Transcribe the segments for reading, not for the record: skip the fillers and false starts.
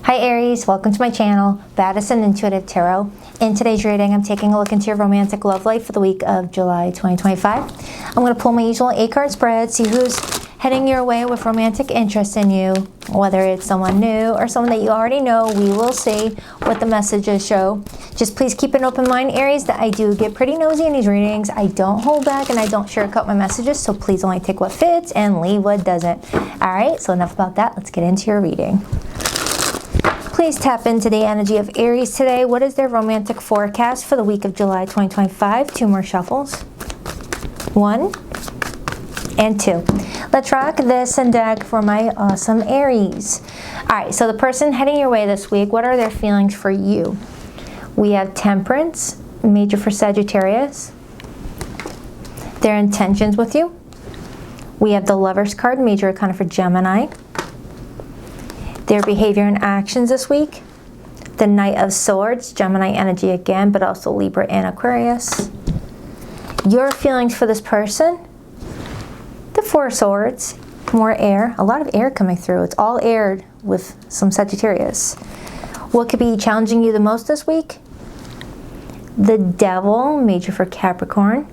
Hi Aries, welcome to my channel, Baddison Intuitive Tarot. In today's reading, I'm taking a look into your romantic love life for the week of July 2025. I'm going to pull my usual 8-card spread, see who's heading your way with romantic interest in you. Whether it's someone new or someone that you already know, we will see what the messages show. Just please keep an open mind, Aries, that I do get pretty nosy in these readings. I don't hold back and I don't sugarcoat my messages, so please only take what fits and leave what doesn't. Alright, so enough about that. Let's get into your reading. Please tap into the energy of Aries today. What is their romantic forecast for the week of July 2025? 2 more shuffles. 1 and 2. Let's rock this and deck for my awesome Aries. Alright, so the person heading your way this week, what are their feelings for you? We have Temperance, major for Sagittarius. Their intentions with you. We have the Lovers card, major arcana for Gemini. Their behavior and actions this week. The Knight of Swords, Gemini energy again, but also Libra and Aquarius. Your feelings for this person. The 4 of Swords, more air. A lot of air coming through. It's all aired with some Sagittarius. What could be challenging you the most this week? The Devil, major for Capricorn.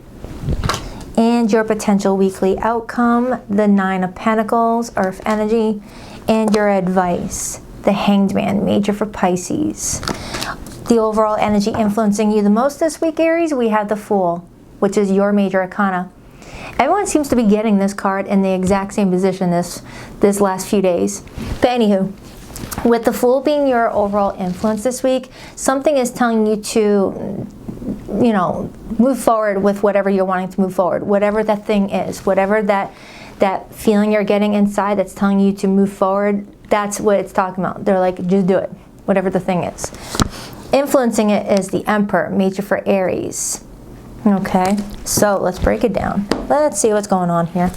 And your potential weekly outcome. The 9 of Pentacles, Earth energy. And your advice, the Hanged Man, major for Pisces. The overall energy influencing you the most this week, Aries, we have the Fool, which is your major arcana. Everyone seems to be getting this card in the exact same position this last few days. But anywho, with the Fool being your overall influence this week, something is telling you to, move forward with whatever you're wanting to move forward, whatever that thing is, whatever that feeling you're getting inside that's telling you to move forward, that's what it's talking about. They're like, just do it, whatever the thing is. Influencing it is the Emperor, major for Aries. Okay, so let's break it down. Let's see what's going on here.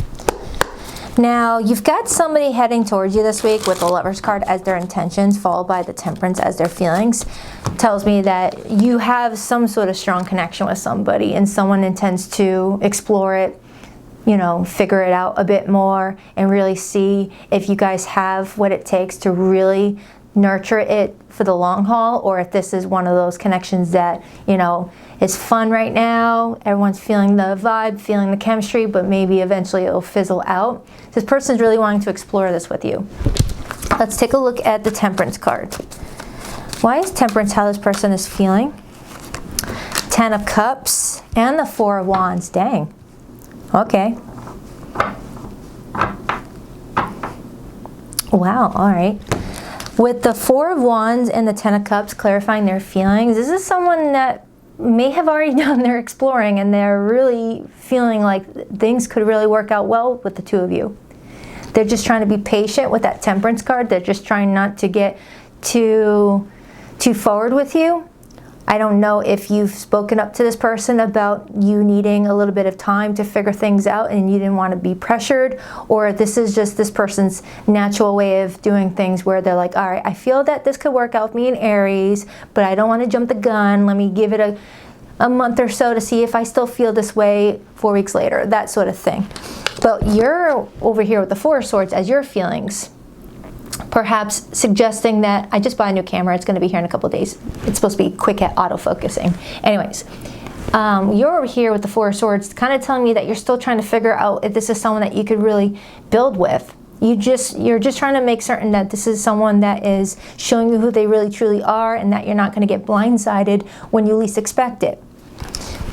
Now, you've got somebody heading towards you this week with the Lovers card as their intentions, followed by the Temperance as their feelings. Tells me that you have some sort of strong connection with somebody and someone intends to explore it, figure it out a bit more and really see if you guys have what it takes to really nurture it for the long haul, or if this is one of those connections that, is fun right now, everyone's feeling the vibe, feeling the chemistry, but maybe eventually it'll fizzle out. This person's really wanting to explore this with you. Let's take a look at the Temperance card. Why is Temperance how this person is feeling? 10 of Cups and the 4 of Wands. Dang. Okay. Wow, all right. With the 4 of Wands and the 10 of Cups clarifying their feelings, this is someone that may have already done their exploring and they're really feeling like things could really work out well with the 2 of you. They're just trying to be patient with that Temperance card. They're just trying not to get too forward with you. I don't know if you've spoken up to this person about you needing a little bit of time to figure things out and you didn't want to be pressured, or this is just this person's natural way of doing things where they're like, all right, I feel that this could work out with me in Aries, but I don't want to jump the gun. Let me give it a month or so to see if I still feel this way 4 weeks later, that sort of thing. But you're over here with the 4 of Swords as your feelings. Perhaps suggesting that I just bought a new camera, it's going to be here in a couple of days. It's supposed to be quick at autofocusing. Anyways, you're over here with the 4 of Swords, kind of telling me that you're still trying to figure out if this is someone that you could really build with. You're just trying to make certain that this is someone that is showing you who they really truly are and that you're not going to get blindsided when you least expect it.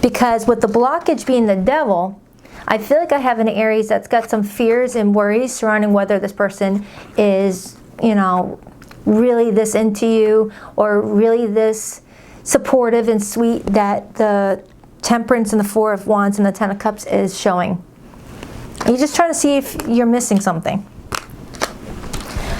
Because with the blockage being the Devil, I feel like I have an Aries that's got some fears and worries surrounding whether this person is, really this into you or really this supportive and sweet that the Temperance and the 4 of Wands and the 10 of Cups is showing. You're just trying to see if you're missing something.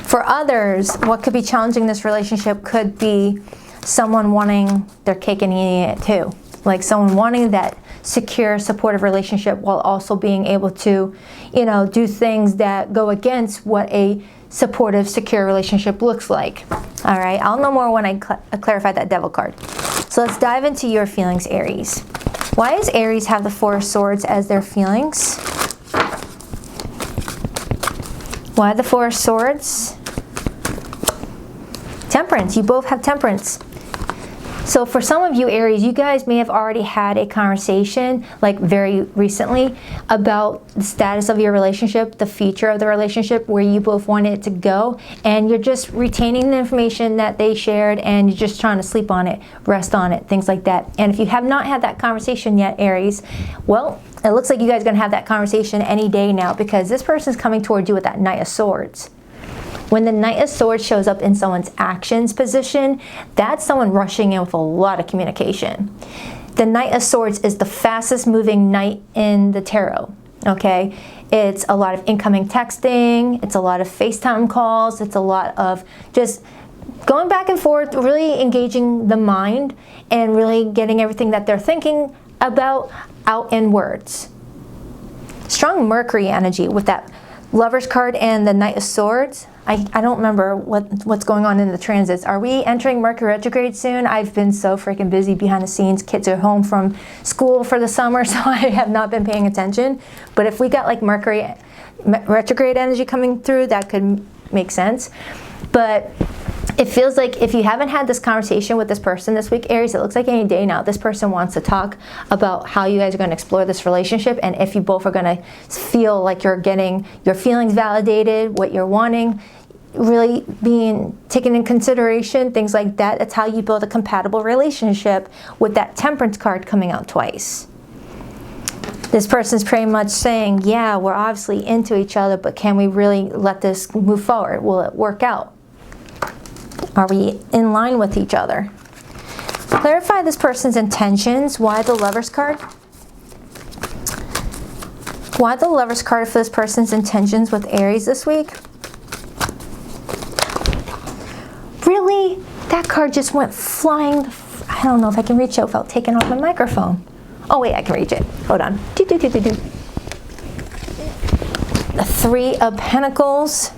For others, what could be challenging this relationship could be someone wanting their cake and eating it too. Like someone wanting that secure, supportive relationship while also being able to, do things that go against what a supportive, secure relationship looks like. All right, I'll know more when I clarify that Devil card. So let's dive into your feelings, Aries. Why does Aries have the 4 of Swords as their feelings? Why the 4 of Swords? Temperance. You both have Temperance. So for some of you Aries, you guys may have already had a conversation, like very recently, about the status of your relationship, the future of the relationship, where you both want it to go, and you're just retaining the information that they shared and you're just trying to sleep on it, rest on it, things like that. And if you have not had that conversation yet, Aries, well, it looks like you guys are going to have that conversation any day now, because this person's coming towards you with that Knight of Swords. When the Knight of Swords shows up in someone's actions position, that's someone rushing in with a lot of communication. The Knight of Swords is the fastest moving knight in the tarot, okay? It's a lot of incoming texting, it's a lot of FaceTime calls, it's a lot of just going back and forth, really engaging the mind and really getting everything that they're thinking about out in words. Strong Mercury energy with that Lover's card and the Knight of Swords. I don't remember what's going on in the transits. Are we entering Mercury retrograde soon? I've been so freaking busy behind the scenes. Kids are home from school for the summer, so I have not been paying attention. But if we got like Mercury retrograde energy coming through, that could make sense. But it feels like if you haven't had this conversation with this person this week, Aries, it looks like any day now, this person wants to talk about how you guys are going to explore this relationship, and if you both are going to feel like you're getting your feelings validated, what you're wanting, really being taken in consideration, things like that. That's how you build a compatible relationship with that Temperance card coming out twice. This person's pretty much saying, yeah, we're obviously into each other, but can we really let this move forward? Will it work out? Are we in line with each other? Clarify this person's intentions. Why the Lover's card? Why the Lover's card for this person's intentions with Aries this week? Really? That card just went flying. I don't know if I can reach it without taking off my microphone. Oh wait, I can reach it. Hold on. The Three of Pentacles,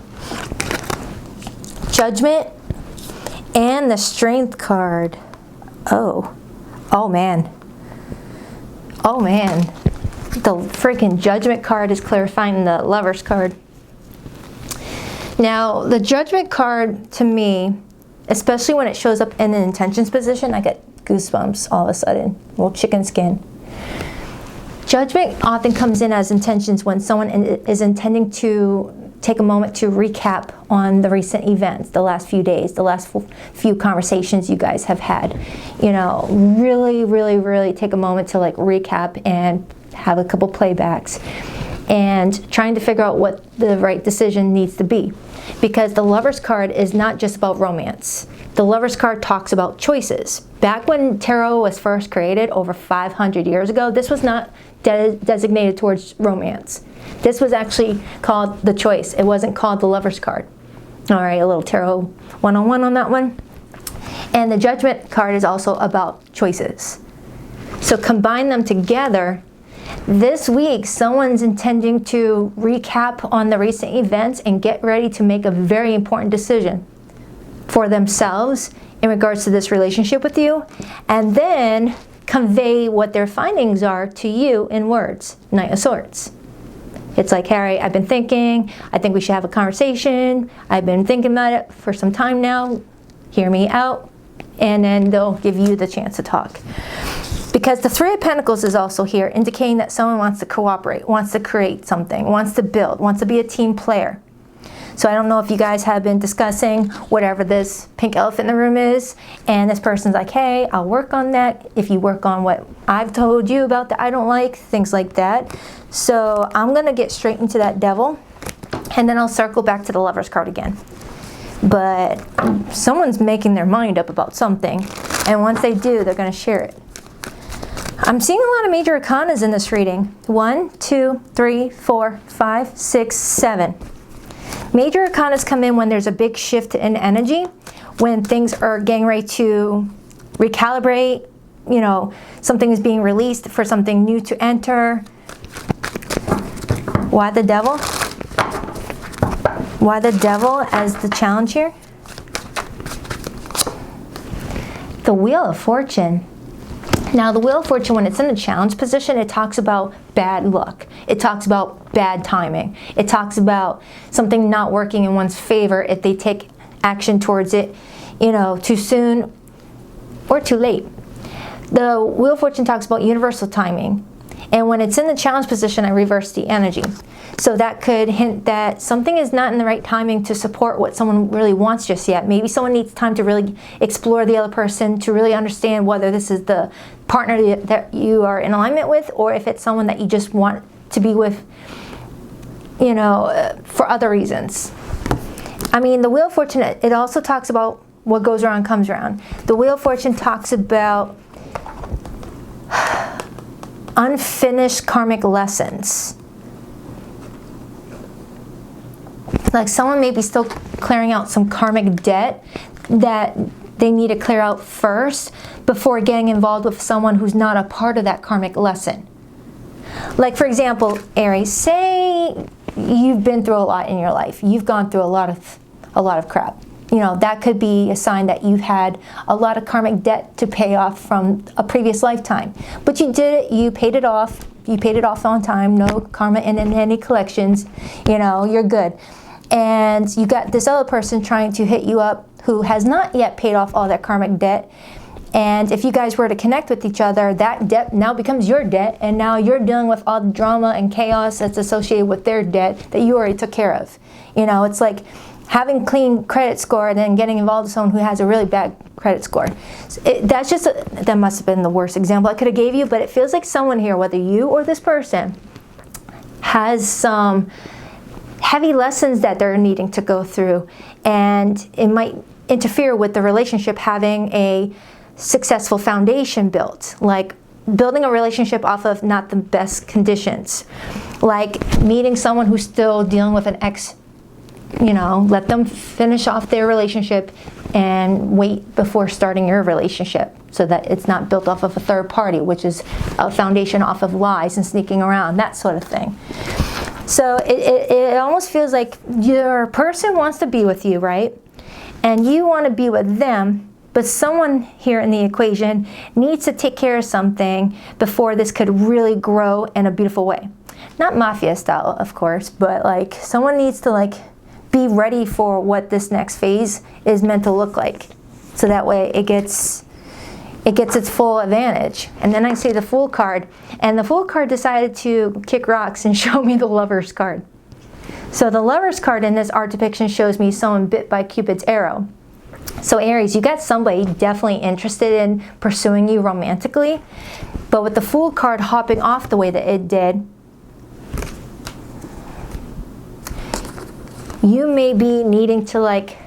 Judgment, and the Strength card. Oh man. Oh man. The freaking Judgment card is clarifying the Lover's card. Now, the Judgment card to me, especially when it shows up in an intentions position, I get goosebumps all of a sudden. Little chicken skin. Judgment often comes in as intentions when someone is intending to take a moment to recap on the recent events, the last few days, the last few conversations you guys have had. You know, really take a moment to like recap and have a couple playbacks and trying to figure out what the right decision needs to be. Because the Lover's card is not just about romance. The Lover's card talks about choices. Back when tarot was first created over 500 years ago, this was not designated towards romance. This was actually called the choice. It wasn't called the Lover's card. All right, a little tarot one-on-one on that one. And the Judgment card is also about choices. So combine them together. This week, someone's intending to recap on the recent events and get ready to make a very important decision for themselves in regards to this relationship with you, and then convey what their findings are to you in words. Knight of Swords. It's like, Harry, I've been thinking, I think we should have a conversation. I've been thinking about it for some time now. Hear me out. And then they'll give you the chance to talk. Because the Three of Pentacles is also here, indicating that someone wants to cooperate, wants to create something, wants to build, wants to be a team player. So I don't know if you guys have been discussing whatever this pink elephant in the room is, and this person's like, hey, I'll work on that if you work on what I've told you about that I don't like, things like that. So I'm going to get straight into that Devil, and then I'll circle back to the Lover's card again. But someone's making their mind up about something, and once they do, they're going to share it. I'm seeing a lot of major arcanas in this reading. 1, 2, 3, 4, 5, 6, 7. Major arcanas come in when there's a big shift in energy, when things are getting ready to recalibrate, you know, something is being released for something new to enter. Why the Devil? Why the Devil as the challenge here? The Wheel of Fortune. Now, the Wheel of Fortune, when it's in the challenge position, it talks about bad luck. It talks about bad timing. It talks about something not working in one's favor if they take action towards it. you know, too soon or too late. The Wheel of Fortune talks about universal timing. And when it's in the challenge position, I reverse the energy. So that could hint that something is not in the right timing to support what someone really wants just yet. Maybe someone needs time to really explore the other person, to really understand whether this is the partner that you are in alignment with, or if it's someone that you just want to be with, you know, for other reasons. I mean, the Wheel of Fortune, it also talks about what goes around comes around. The Wheel of Fortune talks about unfinished karmic lessons. Like someone may be still clearing out some karmic debt that they need to clear out first before getting involved with someone who's not a part of that karmic lesson. Like for example, Aries, say you've been through a lot in your life. You've gone through a lot of crap. You know, that could be a sign that you've had a lot of karmic debt to pay off from a previous lifetime. But you did it, you paid it off on time, no karma in any collections, you know, you're good. And you got this other person trying to hit you up who has not yet paid off all that karmic debt. And if you guys were to connect with each other, that debt now becomes your debt, and now you're dealing with all the drama and chaos that's associated with their debt that you already took care of. You know, it's like having clean credit score and then getting involved with someone who has a really bad credit score. That must have been the worst example I could have gave you, but it feels like someone here, whether you or this person, has some heavy lessons that they're needing to go through, and it might interfere with the relationship having a successful foundation built, like building a relationship off of not the best conditions, like meeting someone who's still dealing with an ex. You know, let them finish off their relationship and wait before starting your relationship so that it's not built off of a third party, which is a foundation off of lies and sneaking around, that sort of thing. So it almost feels like your person wants to be with you, right? And you want to be with them, but someone here in the equation needs to take care of something before this could really grow in a beautiful way. Not mafia style, of course, but like someone needs to like be ready for what this next phase is meant to look like, so that way it gets its full advantage. And then I say the Fool card, and the Fool card decided to kick rocks and show me the Lovers card. So the Lovers card in this art depiction shows me someone bit by Cupid's arrow. So Aries, you got somebody definitely interested in pursuing you romantically, but with the Fool card hopping off the way that it did, you may be needing to like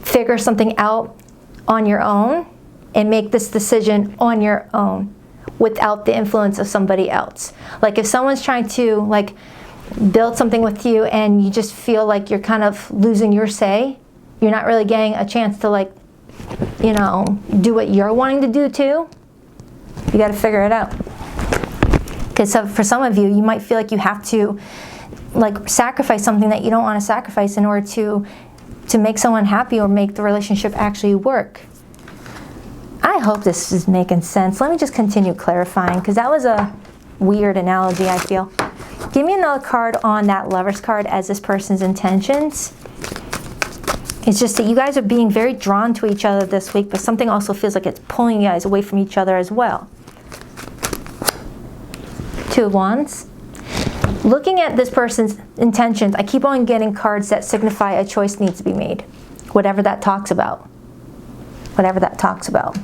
figure something out on your own and make this decision on your own without the influence of somebody else. Like if someone's trying to like build something with you and you just feel like you're kind of losing your say, you're not really getting a chance to like, you know, do what you're wanting to do too, you got to figure it out. Because for some of you, you might feel like you have to like sacrifice something that you don't want to sacrifice in order to make someone happy or make the relationship actually work. I hope this is making sense. Let me just continue clarifying, because that was a weird analogy, I feel. Give me another card on that Lovers card as this person's intentions. It's just that you guys are being very drawn to each other this week, but something also feels like it's pulling you guys away from each other as well. Two of Wands. Looking at this person's intentions, I keep on getting cards that signify a choice needs to be made. Whatever that talks about. Whatever that talks about.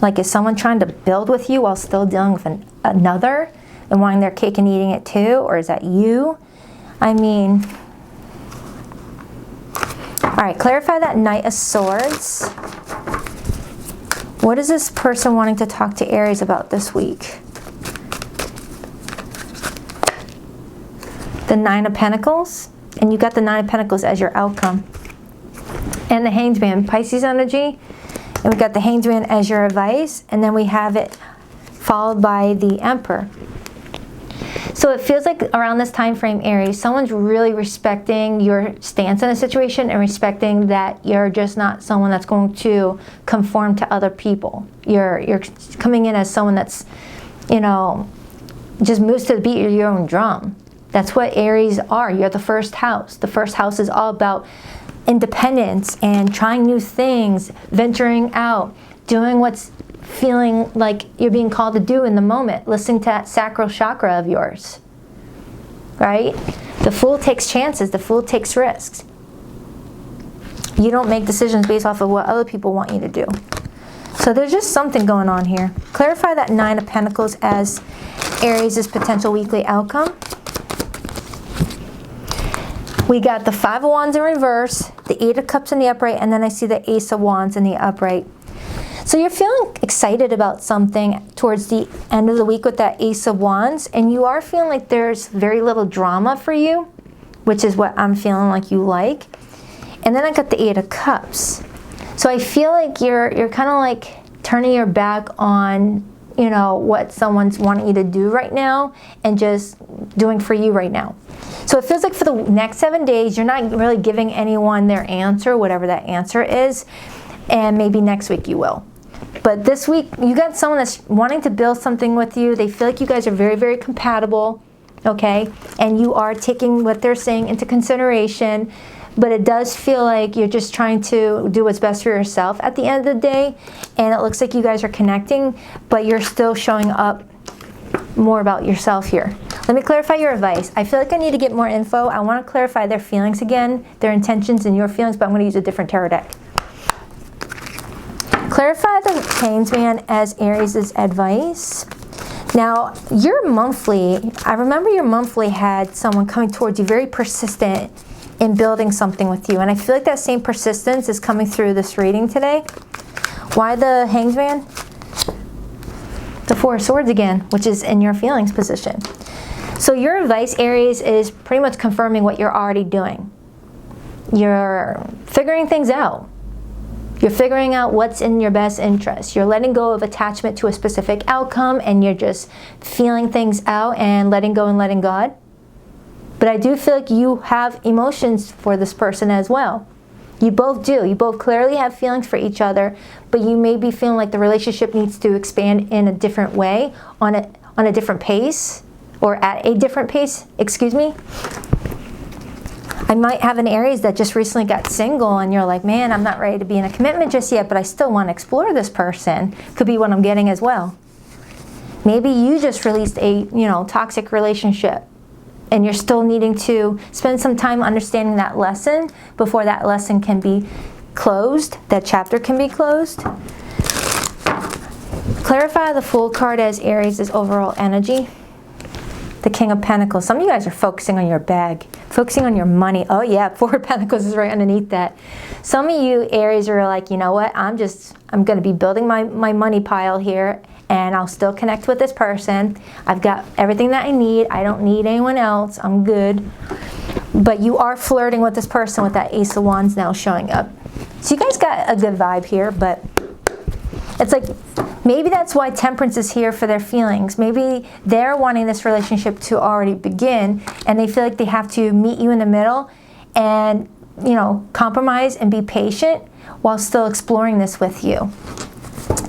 Like, is someone trying to build with you while still dealing with another and wanting their cake and eating it too? Or is that you? I mean, all right, clarify that Knight of Swords. What is this person wanting to talk to Aries about this week? The Nine of Pentacles, and you got the Nine of Pentacles as your outcome. And the Hanged Man, Pisces energy, and we got the Hanged Man as your advice, and then we have it followed by the Emperor. So it feels like around this time frame, Aries, someone's really respecting your stance in a situation and respecting that you're just not someone that's going to conform to other people. You're coming in as someone that's, you know, just moves to the beat of your own drum. That's what Aries are. You're the first house. The first house is all about independence and trying new things, venturing out, doing what's feeling like you're being called to do in the moment, listening to that sacral chakra of yours, right? The Fool takes chances. The Fool takes risks. You don't make decisions based off of what other people want you to do. So there's just something going on here. Clarify that Nine of Pentacles as Aries' potential weekly outcome. We got the Five of Wands in reverse, the Eight of Cups in the upright, and then I see the Ace of Wands in the upright. So you're feeling excited about something towards the end of the week with that Ace of Wands, and you are feeling like there's very little drama for you, which is what I'm feeling like you like. And then I got the Eight of Cups. So I feel like you're kind of like turning your back on, you know, what someone's wanting you to do right now and just doing for you right now. So it feels like for the next 7 days, you're not really giving anyone their answer, whatever that answer is, and maybe next week you will. But this week, you got someone that's wanting to build something with you. They feel like you guys are very, very compatible, okay? And you are taking what they're saying into consideration. But it does feel like you're just trying to do what's best for yourself at the end of the day. And it looks like you guys are connecting, but you're still showing up more about yourself here. Let me clarify your advice. I feel like I need to get more info. I want to clarify their feelings again, their intentions and your feelings, but I'm going to use a different tarot deck. Clarify the Hanged Man as Aries' advice. Now, your monthly, I remember your monthly had someone coming towards you, very persistent in building something with you. And I feel like that same persistence is coming through this reading today. Why the Hanged Man? The Four of Swords again, which is in your feelings position. So your advice, Aries, is pretty much confirming what you're already doing. You're figuring things out. You're figuring out what's in your best interest. You're letting go of attachment to a specific outcome, and you're just feeling things out and letting go and letting God. But I do feel like you have emotions for this person as well. You both do. You both clearly have feelings for each other, but you may be feeling like the relationship needs to expand in a different way, on a different pace, or at a different pace, excuse me. I might have an Aries that just recently got single and you're like, man, I'm not ready to be in a commitment just yet, but I still want to explore this person. Could be what I'm getting as well. Maybe you just released a, toxic relationship and you're still needing to spend some time understanding that lesson before that lesson can be closed, that chapter can be closed. Clarify the Fool card as Aries' overall energy. The King of Pentacles. Some of you guys are focusing on your bag, focusing on your money. Oh yeah, Four of Pentacles is right underneath that. Some of you Aries are like, you know what, I'm going to be building my money pile here, and I'll still connect with this person. I've got everything that I need. I don't need anyone else. I'm good. But you are flirting with this person with that Ace of Wands now showing up. So you guys got a good vibe here, but it's like, maybe that's why Temperance is here for their feelings. Maybe they're wanting this relationship to already begin, and they feel like they have to meet you in the middle and, compromise and be patient while still exploring this with you.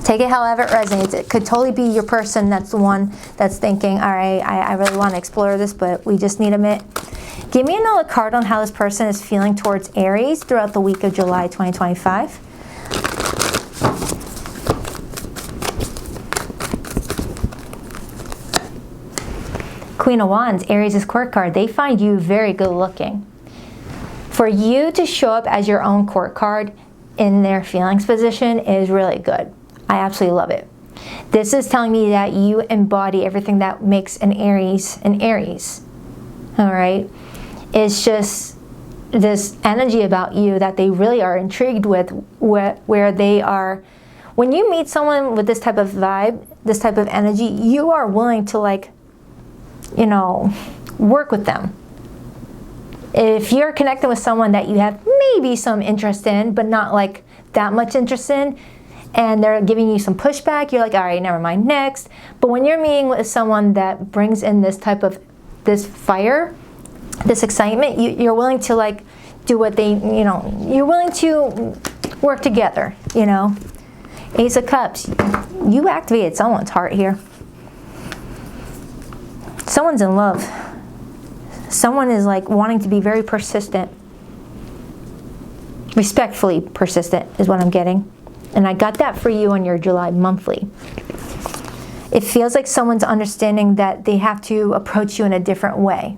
Take it however it resonates. It could totally be your person that's the one that's thinking, all right, I really want to explore this, but we just need a minute. Give me another card on how this person is feeling towards Aries throughout the week of July 2025. Queen of Wands, Aries' court card. They find you very good looking. For you to show up as your own court card in their feelings position is really good. I absolutely love it. This is telling me that you embody everything that makes an Aries an Aries. All right? It's just this energy about you that they really are intrigued with, where they are. When you meet someone with this type of vibe, this type of energy, you are willing to work with them. If you're connecting with someone that you have maybe some interest in, but not like that much interest in, and they're giving you some pushback, you're like, all right, never mind, next. But when you're meeting with someone that brings in this fire, this excitement, you're willing to do what they, you're willing to work together, Ace of Cups, you activated someone's heart here. Someone's in love. someone is like wanting to be very persistent. Respectfully persistent is what I'm getting. And I got that for you on your July monthly. It feels like someone's understanding that they have to approach you in a different way.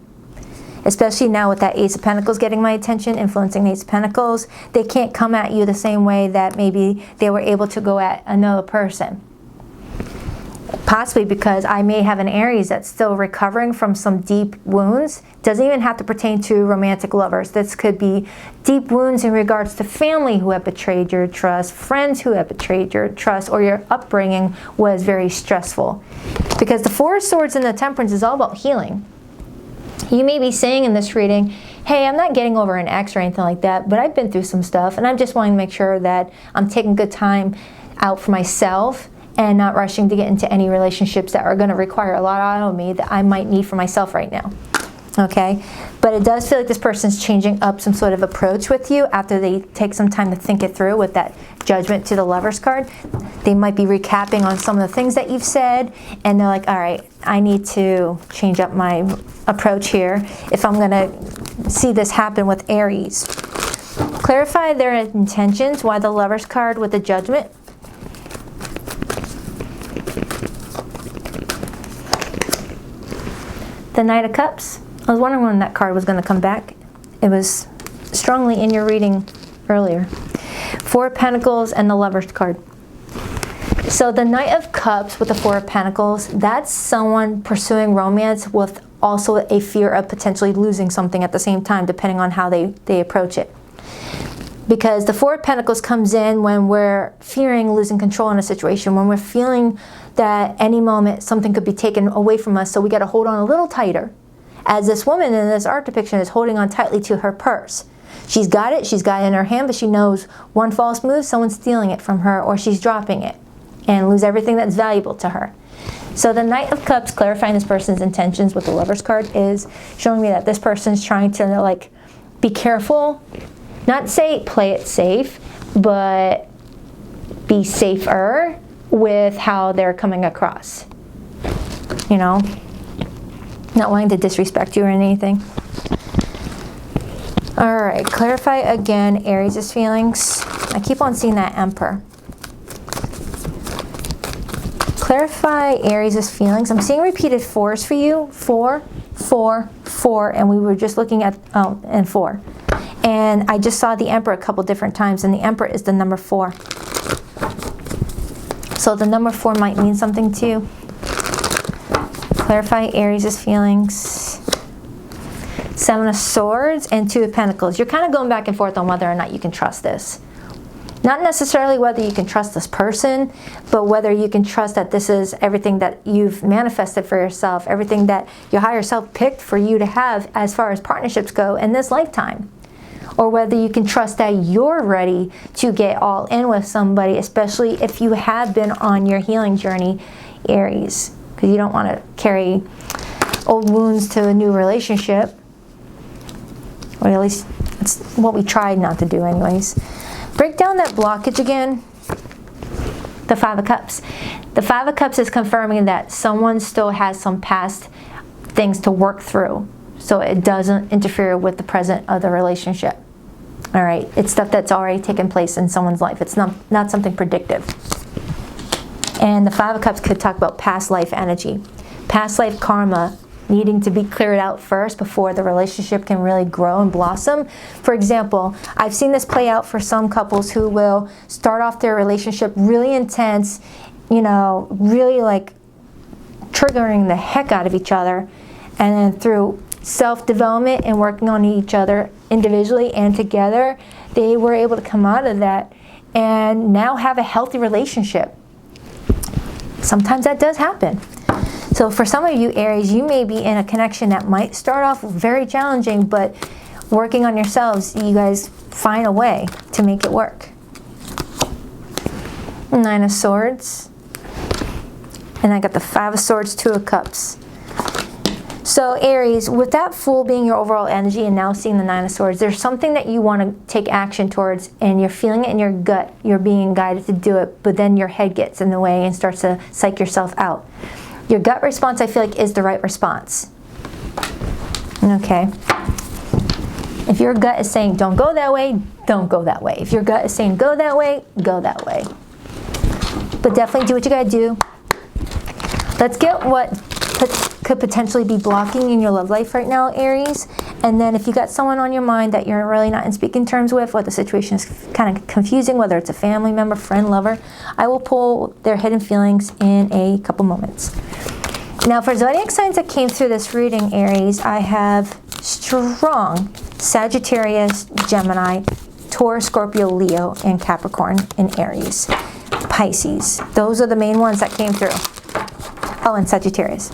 Especially now with that Ace of Pentacles getting my attention, influencing the Ace of Pentacles. They can't come at you the same way that maybe they were able to go at another person. Possibly because I may have an Aries that's still recovering from some deep wounds. Doesn't even have to pertain to romantic lovers. This could be deep wounds in regards to family who have betrayed your trust, friends who have betrayed your trust, or your upbringing was very stressful. Because the Four of Swords and the Temperance is all about healing. You may be saying in this reading, hey, I'm not getting over an ex or anything like that, but I've been through some stuff and I'm just wanting to make sure that I'm taking good time out for myself and not rushing to get into any relationships that are going to require a lot out of me that I might need for myself right now. Okay? But it does feel like this person's changing up some sort of approach with you after they take some time to think it through with that Judgment to the Lovers card. They might be recapping on some of the things that you've said, and they're like, all right, I need to change up my approach here if I'm going to see this happen with Aries. Clarify their intentions. Why the Lovers card with the Judgment? The Knight of Cups. I was wondering when that card was going to come back. It was strongly in your reading earlier. Four of Pentacles and the Lovers card. So the Knight of Cups with the Four of Pentacles, that's someone pursuing romance with also a fear of potentially losing something at the same time, depending on how they approach it. Because the Four of Pentacles comes in when we're fearing losing control in a situation, when we're feeling that any moment something could be taken away from us, so we got to hold on a little tighter. As this woman in this art depiction is holding on tightly to her purse. She's got it in her hand, but she knows one false move, someone's stealing it from her, or she's dropping it and lose everything that's valuable to her. So the Knight of Cups, clarifying this person's intentions with the Lovers card, is showing me that this person's trying to like be careful, not say play it safe, but be safer with how they're coming across. You know, not wanting to disrespect you or anything. All right, clarify again Aries' feelings. I keep on seeing that Emperor. Clarify Aries' feelings. I'm seeing repeated fours for you. 4, 4, 4, and we were just looking at, and 4. And I just saw the Emperor a couple different times, and the Emperor is the number 4. So the number 4 might mean something to you. Clarify Aries' feelings. 7 of Swords and 2 of Pentacles. You're kind of going back and forth on whether or not you can trust this. Not necessarily whether you can trust this person, but whether you can trust that this is everything that you've manifested for yourself, everything that your higher self picked for you to have as far as partnerships go in this lifetime. Or whether you can trust that you're ready to get all in with somebody, especially if you have been on your healing journey, Aries. Because you don't want to carry old wounds to a new relationship. Or at least it's what we tried not to do anyways. Break down that blockage again. The 5 of Cups. The 5 of Cups is confirming that someone still has some past things to work through, so it doesn't interfere with the present of the relationship. All right, it's stuff that's already taken place in someone's life. It's not something predictive. And the 5 of Cups could talk about past life energy, past life karma, needing to be cleared out first before the relationship can really grow and blossom. For example, I've seen this play out for some couples who will start off their relationship really intense, you know, really like triggering the heck out of each other, and then through self-development and working on each other individually and together, they were able to come out of that and now have a healthy relationship. Sometimes that does happen. So for some of you, Aries, you may be in a connection that might start off very challenging, but working on yourselves, you guys find a way to make it work. 9 of Swords. And I got the 5 of Swords, 2 of Cups. So Aries, with that Fool being your overall energy and now seeing the 9 of Swords, there's something that you want to take action towards and you're feeling it in your gut. You're being guided to do it, but then your head gets in the way and starts to psych yourself out. Your gut response, I feel like, is the right response. Okay. If your gut is saying don't go that way, don't go that way. If your gut is saying go that way, go that way. But definitely do what you gotta do. Let's get what could potentially be blocking in your love life right now, Aries. And then if you got someone on your mind that you're really not in speaking terms with, or the situation is kind of confusing, whether it's a family member, friend, lover, I will pull their hidden feelings in a couple moments. Now for zodiac signs that came through this reading, Aries, I have strong Sagittarius, Gemini, Taurus, Scorpio, Leo, and Capricorn in Aries. Pisces. Those are the main ones that came through. Oh, and Sagittarius.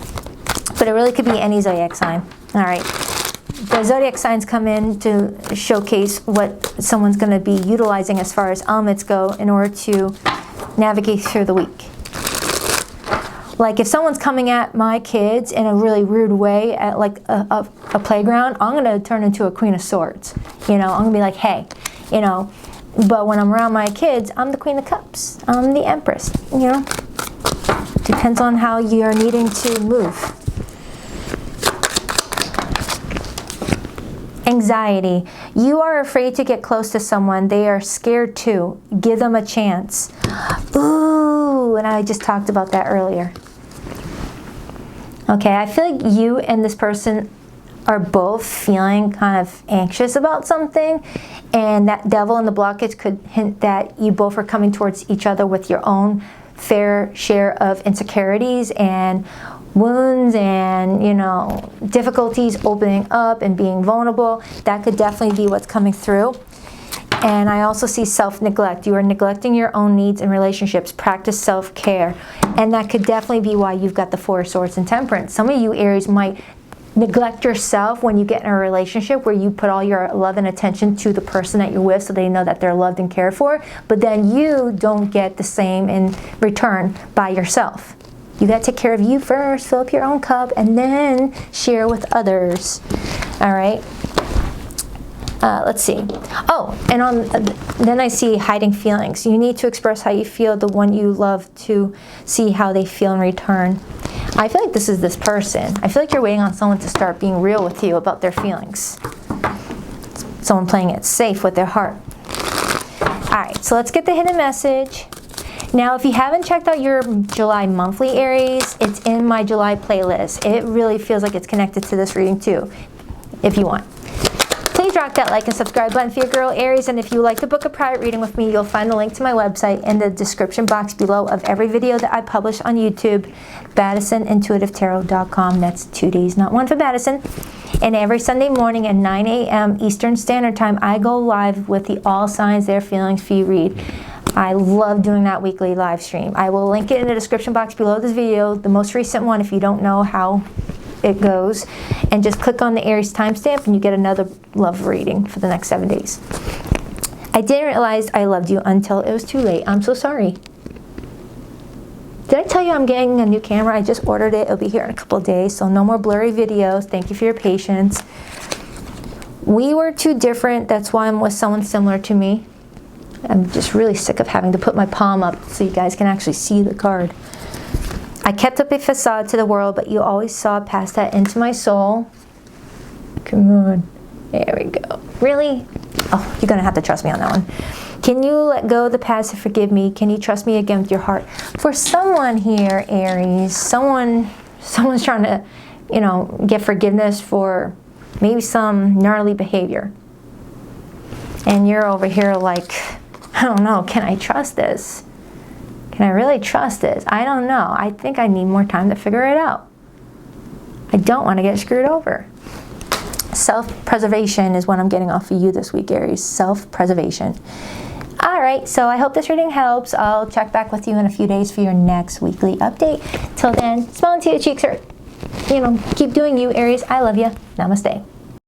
But it really could be any zodiac sign. All right. The zodiac signs come in to showcase what someone's going to be utilizing as far as elements go in order to navigate through the week. Like if someone's coming at my kids in a really rude way at like a playground, I'm going to turn into a Queen of Swords. You know, I'm going to be like, hey, you know, but when I'm around my kids, I'm the Queen of Cups. I'm the Empress, you know. Depends on how you're needing to move. Anxiety. You are afraid to get close to someone. They are scared too. Give them a chance. Ooh, and I just talked about that earlier. Okay, I feel like you and this person are both feeling kind of anxious about something, and that devil in the blockage could hint that you both are coming towards each other with your own fair share of insecurities and wounds and, you know, difficulties opening up and being vulnerable. That could definitely be what's coming through. And I also see self-neglect. You are neglecting your own needs and relationships. Practice self-care. And that could definitely be why you've got the Four of Swords and Temperance. Some of you, Aries, might neglect yourself when you get in a relationship where you put all your love and attention to the person that you're with so they know that they're loved and cared for, but then you don't get the same in return by yourself. You got to take care of you first, fill up your own cup, and then share with others. All right. Let's see. Oh, and then I see hiding feelings. You need to express how you feel the one you love to see how they feel in return. I feel like this is this person. I feel like you're waiting on someone to start being real with you about their feelings. Someone playing it safe with their heart. All right, so let's get the hidden message. Now, if you haven't checked out your July monthly, Aries, it's in my July playlist. It really feels like it's connected to this reading too, if you want. Please rock that like and subscribe button for your girl, Aries. And if you would like to book a private reading with me, you'll find the link to my website in the description box below of every video that I publish on YouTube, BaddisonIntuitiveTarot.com. That's 2 Ds, not one for Baddison. And every Sunday morning at 9 a.m. Eastern Standard Time, I go live with the All Signs, Their Feelings for You read. I love doing that weekly live stream. I will link it in the description box below this video, the most recent one if you don't know how it goes, and just click on the Aries timestamp and you get another love reading for the next 7 days. I didn't realize I loved you until it was too late. I'm so sorry. Did I tell you I'm getting a new camera? I just ordered it. It'll be here in a couple of days, so no more blurry videos. Thank you for your patience. We were too different. That's why I'm with someone similar to me. I'm just really sick of having to put my palm up so you guys can actually see the card. I kept up a facade to the world, but you always saw past that into my soul. Come on. There we go. Really? Oh, you're going to have to trust me on that one. Can you let go of the past and forgive me? Can you trust me again with your heart? For someone here, Aries, someone's trying to, you know, get forgiveness for maybe some gnarly behavior. And you're over here like, I don't know, can I trust this? Can I really trust this? I don't know. I think I need more time to figure it out. I don't want to get screwed over. Self-preservation is what I'm getting off of you this week, Aries. Self-preservation. All right, so I hope this reading helps. I'll check back with you in a few days for your next weekly update. Till then, smile into your cheeks, or, you know, keep doing you, Aries. I love you. Namaste.